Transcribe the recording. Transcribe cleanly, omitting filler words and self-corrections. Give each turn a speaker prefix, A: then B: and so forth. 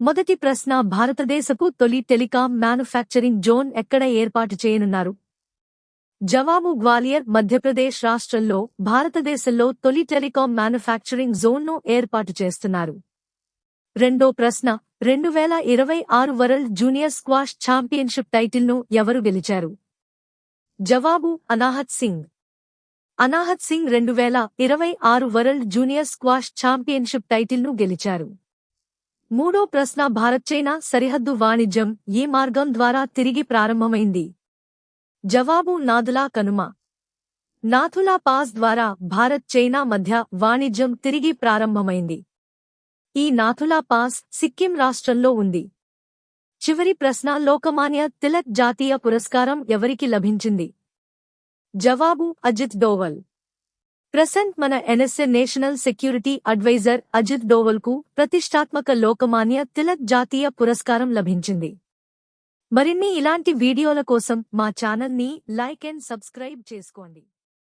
A: మొదటి ప్రశ్న భారతదేశపు తొలి టెలికాం మ్యానుఫ్యాక్చరింగ్ జోన్ ఎక్కడ ఏర్పాటు చేయనున్నారు? జవాబు గ్వాలియర్ మధ్యప్రదేశ్ రాష్ట్రంలో భారతదేశంలో తొలి టెలికాం మ్యానుఫ్యాక్చరింగ్ జోన్ను ఏర్పాటు చేస్తున్నారు. రెండో ప్రశ్న 2026 వరల్డ్ జూనియర్ స్క్వాష్ ఛాంపియన్షిప్ టైటిల్ను ఎవరు గెలిచారు? జవాబు Anahat Singh. Anahat Singh 2026 world junior squash championship టైటిల్ను గెలిచారు. మూడో ప్రశ్న భారత్ చైనా సరిహద్దు వాణిజ్యం ఏ మార్గం ద్వారా తిరిగి ప్రారంభమైంది? జవాబు నాథులా కనుమ. నాథులా పాస్ ద్వారా భారత్ చైనా మధ్య వాణిజ్యం తిరిగి ప్రారంభమైంది. ఈ నాథులా పాస్ సిక్కిం రాష్ట్రంలో ఉంది. చివరి ప్రశ్న లోకమాన్య తిలక్ జాతీయ పురస్కారం ఎవరికి లభించింది? జవాబు అజిత్ డోవల్. ప్రెసెంట్ మన NSA national security adviser Ajit డోవల్కు ప్రతిష్టాత్మక లోకమాన్య తిలక్ జాతీయ పురస్కారం లభించింది. మరిన్ని ఇలాంటి వీడియోల కోసం మా ఛానల్ని లైక్ అండ్ సబ్స్క్రైబ్ చేసుకోండి.